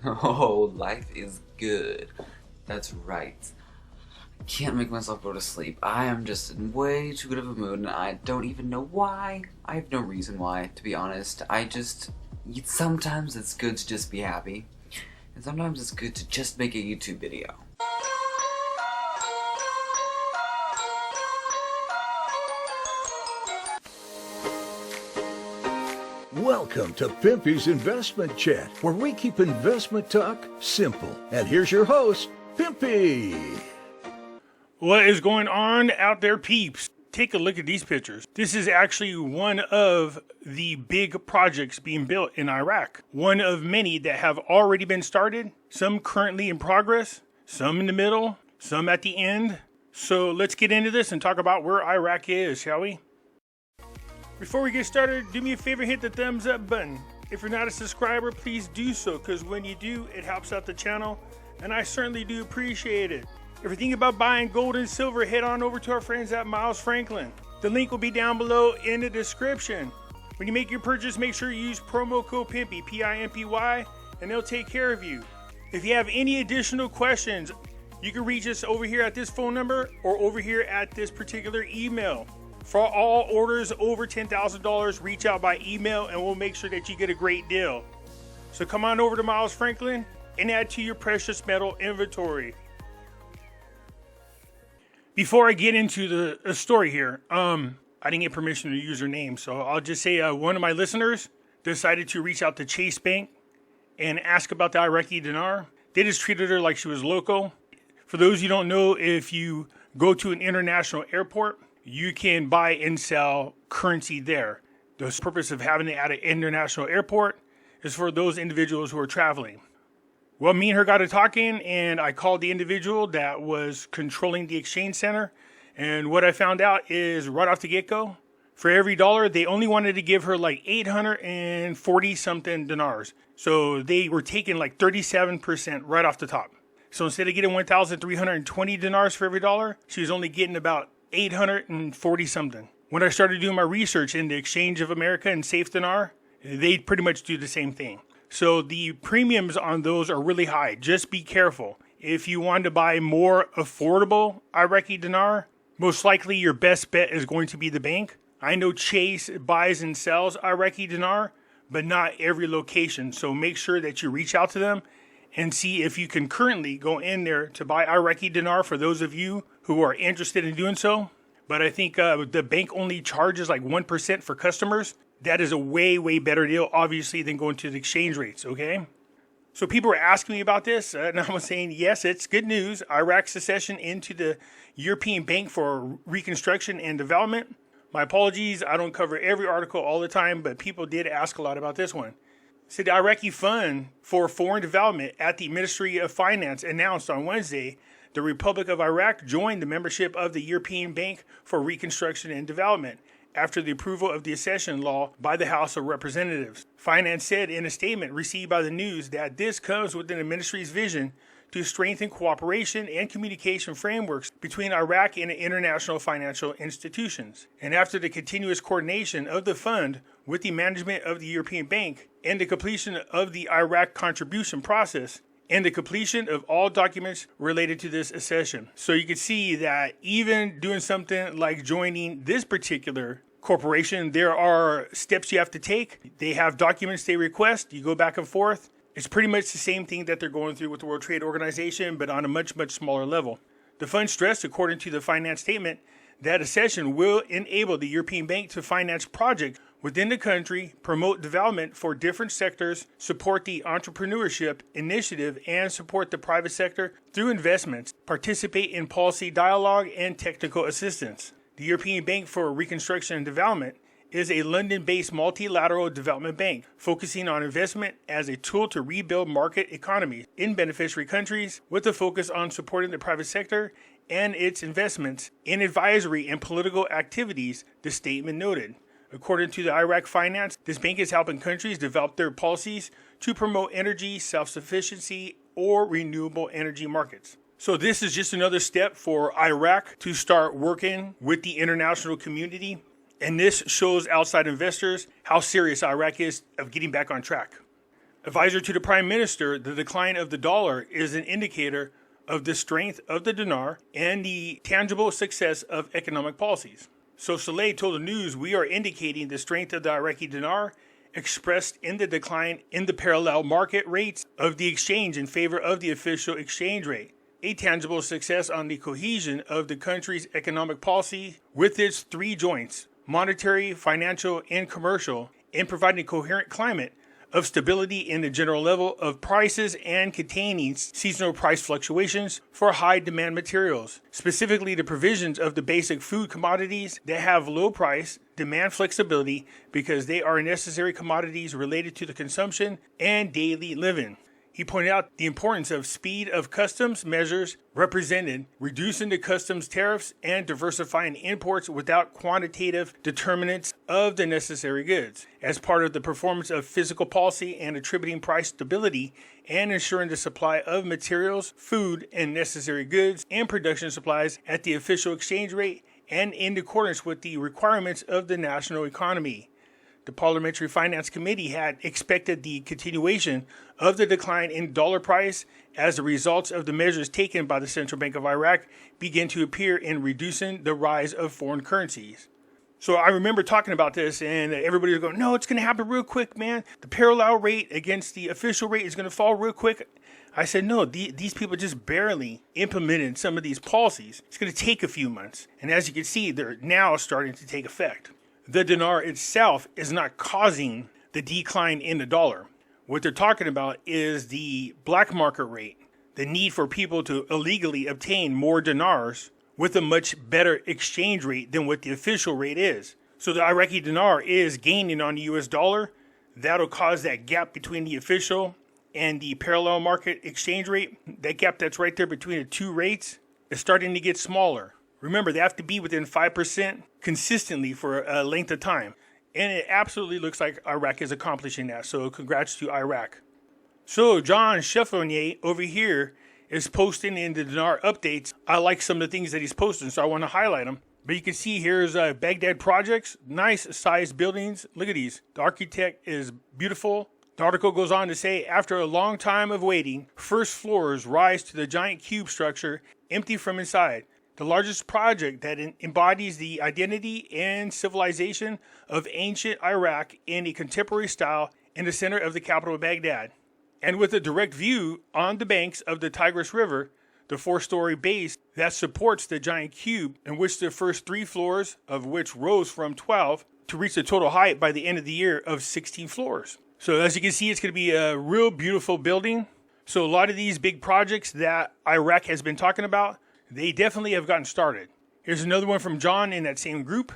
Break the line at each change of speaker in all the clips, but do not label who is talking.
Oh, life is good. That's right. I can't make myself go to sleep. I am just in way too good of a mood, and I don't even know why. I have no reason why, to be honest. Sometimes it's good to just be happy, and sometimes it's good to just make a YouTube video.
Welcome to Pimpy's Investment Chat, where we keep investment talk simple. And here's your host, Pimpy.
What is going on out there, peeps? Take a look at these pictures. This is actually one of the big projects being built in Iraq. One of many that have already been started, some currently in progress, some in the middle, some at the end. So let's get into this and talk about where Iraq is, shall we? Before we get started, do me a favor, hit the thumbs up button. If you're not a subscriber, please do so, because when you do, it helps out the channel, and I certainly do appreciate it. If you're thinking about buying gold and silver, head on over to our friends at Miles Franklin. The link will be down below in the description. When you make your purchase, make sure you use promo code Pimpy, P-I-M-P-Y, and they'll take care of you. If you have any additional questions, you can reach us over here at this phone number or over here at this particular email. For all orders over $10,000, reach out by email and we'll make sure that you get a great deal. So come on over to Miles Franklin and add to your precious metal inventory. Before I get into the story here, I didn't get permission to use her name, so I'll just say one of my listeners decided to reach out to Chase Bank and ask about the Iraqi dinar. They just treated her like she was local. For those you don't know, if you go to an international airport, you can buy and sell currency there. The purpose of having it at an international airport is for those individuals who are traveling. Well, me and her got to talking, and I called the individual that was controlling the exchange center. And what I found out is right off the get-go, for every dollar, they only wanted to give her like 840 something dinars. So they were taking like 37% right off the top. So instead of getting 1,320 dinars for every dollar, she was only getting about 840 something. When I started doing my research in the Exchange of America and Safe Dinar, they pretty much do the same thing. So the premiums on those are really high. Just be careful. If you want to buy more affordable Iraqi dinar, most likely your best bet is going to be the bank. I know Chase buys and sells Iraqi dinar, but not every location. So make sure that you reach out to them and see if you can currently go in there to buy Iraqi dinar for those of you who are interested in doing so. But I think the bank only charges like 1% for customers. That is a way, way better deal, obviously, than going to the exchange rates, okay? So people are asking me about this, and I'm saying, yes, it's good news. Iraq's secession into the European Bank for Reconstruction and Development. My apologies, I don't cover every article all the time, but people did ask a lot about this one. So the Iraqi Fund for Foreign Development at the Ministry of Finance announced on Wednesday the Republic of Iraq joined the membership of the European Bank for Reconstruction and Development after the approval of the accession law by the House of Representatives. Finance said in a statement received by the news that this comes within the ministry's vision to strengthen cooperation and communication frameworks between Iraq and international financial institutions. And after the continuous coordination of the fund with the management of the European Bank and the completion of the Iraq contribution process, and the completion of all documents related to this accession. So you can see that even doing something like joining this particular corporation, there are steps you have to take. They have documents they request. You go back and forth. It's pretty much the same thing that they're going through with the World Trade Organization, but on a much, much smaller level. The fund stressed, according to the finance statement, that accession will enable the European Bank to finance projects within the country, promote development for different sectors, support the entrepreneurship initiative, and support the private sector through investments, participate in policy dialogue and technical assistance. The European Bank for Reconstruction and Development is a London-based multilateral development bank focusing on investment as a tool to rebuild market economies in beneficiary countries with a focus on supporting the private sector and its investments in advisory and political activities, the statement noted. According to the Iraq Finance, this bank is helping countries develop their policies to promote energy self-sufficiency or renewable energy markets. So this is just another step for Iraq to start working with the international community. And this shows outside investors how serious Iraq is of getting back on track. Advisor to the Prime Minister, the decline of the dollar is an indicator of the strength of the dinar and the tangible success of economic policies. So Saleh told the news, we are indicating the strength of the Iraqi dinar expressed in the decline in the parallel market rates of the exchange in favor of the official exchange rate. A tangible success on the cohesion of the country's economic policy with its three joints, monetary, financial, and commercial, in providing a coherent climate of stability in the general level of prices and containing seasonal price fluctuations for high demand materials, specifically the provisions of the basic food commodities that have low price demand flexibility because they are necessary commodities related to the consumption and daily living. He pointed out the importance of speed of customs measures represented, reducing the customs tariffs and diversifying imports without quantitative determinants of the necessary goods, as part of the performance of fiscal policy and attributing price stability and ensuring the supply of materials, food, and necessary goods and production supplies at the official exchange rate and in accordance with the requirements of the national economy. The Parliamentary Finance Committee had expected the continuation of the decline in dollar price as the results of the measures taken by the Central Bank of Iraq begin to appear in reducing the rise of foreign currencies. So I remember talking about this and everybody was going, no, it's going to happen real quick, man. The parallel rate against the official rate is going to fall real quick. I said, no, these people just barely implemented some of these policies. It's going to take a few months. And as you can see, they're now starting to take effect. The dinar itself is not causing the decline in the dollar. What they're talking about is the black market rate, the need for people to illegally obtain more dinars with a much better exchange rate than what the official rate is. So the Iraqi dinar is gaining on the US dollar. That'll cause that gap between the official and the parallel market exchange rate. That gap that's right there between the two rates is starting to get smaller. Remember, they have to be within 5% consistently for a length of time. And it absolutely looks like Iraq is accomplishing that. So congrats to Iraq. So John Cheffonier over here is posting in the dinar updates. I like some of the things that he's posting, so I want to highlight them. But you can see here's Baghdad Projects. Nice sized buildings. Look at these. The architect is beautiful. The article goes on to say, after a long time of waiting, first floors rise to the giant cube structure, empty from inside. The largest project that embodies the identity and civilization of ancient Iraq in a contemporary style in the center of the capital of Baghdad. And with a direct view on the banks of the Tigris River, the 4-story base that supports the giant cube in which the first 3 floors of which rose from 12 to reach the total height by the end of the year of 16 floors. So as you can see, it's going to be a real beautiful building. So a lot of these big projects that Iraq has been talking about, they definitely have gotten started. Here's another one from John in that same group.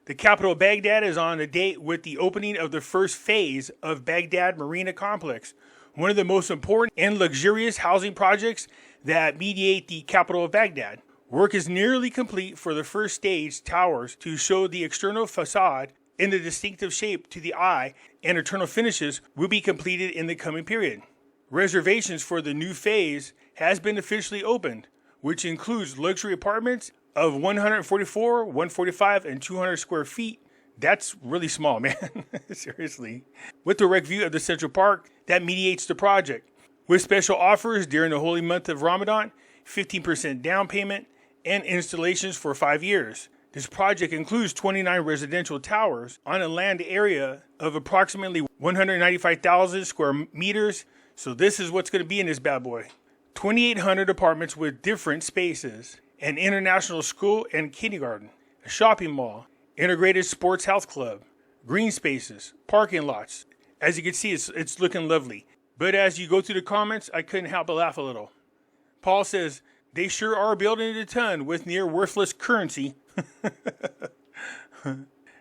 The capital of Baghdad is on a date with the opening of the first phase of Baghdad Marina Complex, one of the most important and luxurious housing projects that mediate the capital of Baghdad. Work is nearly complete for the first stage towers to show the external facade in the distinctive shape to the eye, and internal finishes will be completed in the coming period. Reservations for the new phase has been officially opened, which includes luxury apartments of 144, 145, and 200 square feet. That's really small, man. Seriously. With direct view of the Central Park that mediates the project. With special offers during the holy month of Ramadan, 15% down payment, and installations for 5 years. This project includes 29 residential towers on a land area of approximately 195,000 square meters. So this is what's going to be in this bad boy. 2,800 apartments with different spaces, an international school and kindergarten, a shopping mall, integrated sports health club, green spaces, parking lots. As you can see, it's looking lovely. But as you go through the comments, I couldn't help but laugh a little. Paul says, they sure are building it a ton with near worthless currency.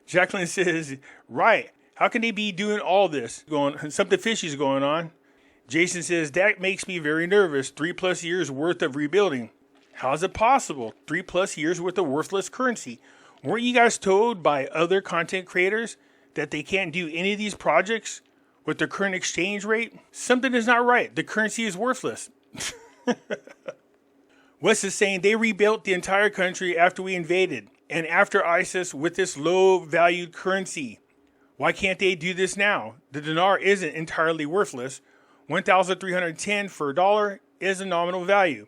Jacqueline says, right, how can they be doing all this? Something fishy's going on. Jason says, that makes me very nervous. 3+ years worth of rebuilding. How is it possible? 3+ years worth of worthless currency. Weren't you guys told by other content creators that they can't do any of these projects with the current exchange rate? Something is not right. The currency is worthless. Wes is saying they rebuilt the entire country after we invaded and after ISIS with this low valued currency. Why can't they do this now? The dinar isn't entirely worthless. $1,310 for a dollar is a nominal value.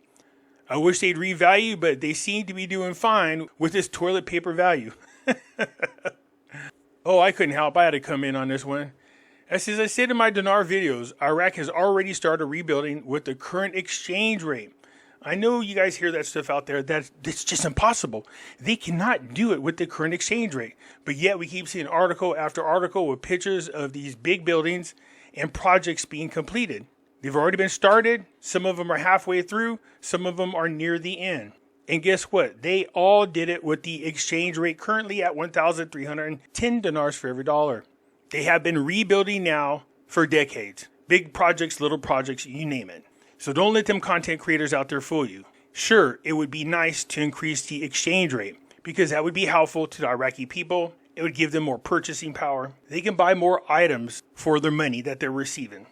I wish they'd revalue, but they seem to be doing fine with this toilet paper value. Oh, I couldn't help. I had to come in on this one. As I said in my dinar videos, Iraq has already started rebuilding with the current exchange rate. I know you guys hear that stuff out there. That's just impossible. They cannot do it with the current exchange rate. But yet we keep seeing article after article with pictures of these big buildings and projects being completed. They've already been started. Some of them are halfway through. Some of them are near the end. And guess what? They all did it with the exchange rate currently at 1,310 dinars for every dollar. They have been rebuilding now for decades. Big projects, little projects, you name it. So don't let them content creators out there fool you. Sure, it would be nice to increase the exchange rate because that would be helpful to the Iraqi people. It would give them more purchasing power. They can buy more items for their money that they're receiving.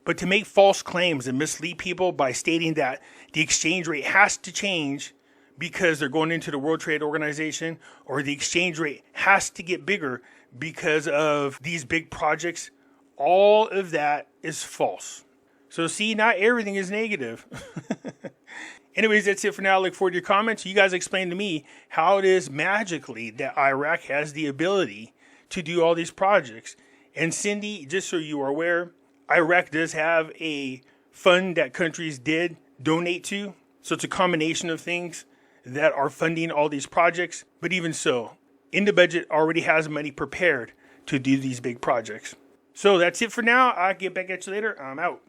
But to make false claims and mislead people by stating that the exchange rate has to change because they're going into the World Trade Organization, or the exchange rate has to get bigger because of these big projects, all of that is false. So see, not everything is negative. Anyways, that's it for now. I look forward to your comments. You guys explain to me how it is magically that Iraq has the ability to do all these projects. And Cindy, just so you are aware, Iraq does have a fund that countries did donate to. So it's a combination of things that are funding all these projects. But even so, in the budget already has money prepared to do these big projects. So that's it for now. I'll get back at you later. I'm out.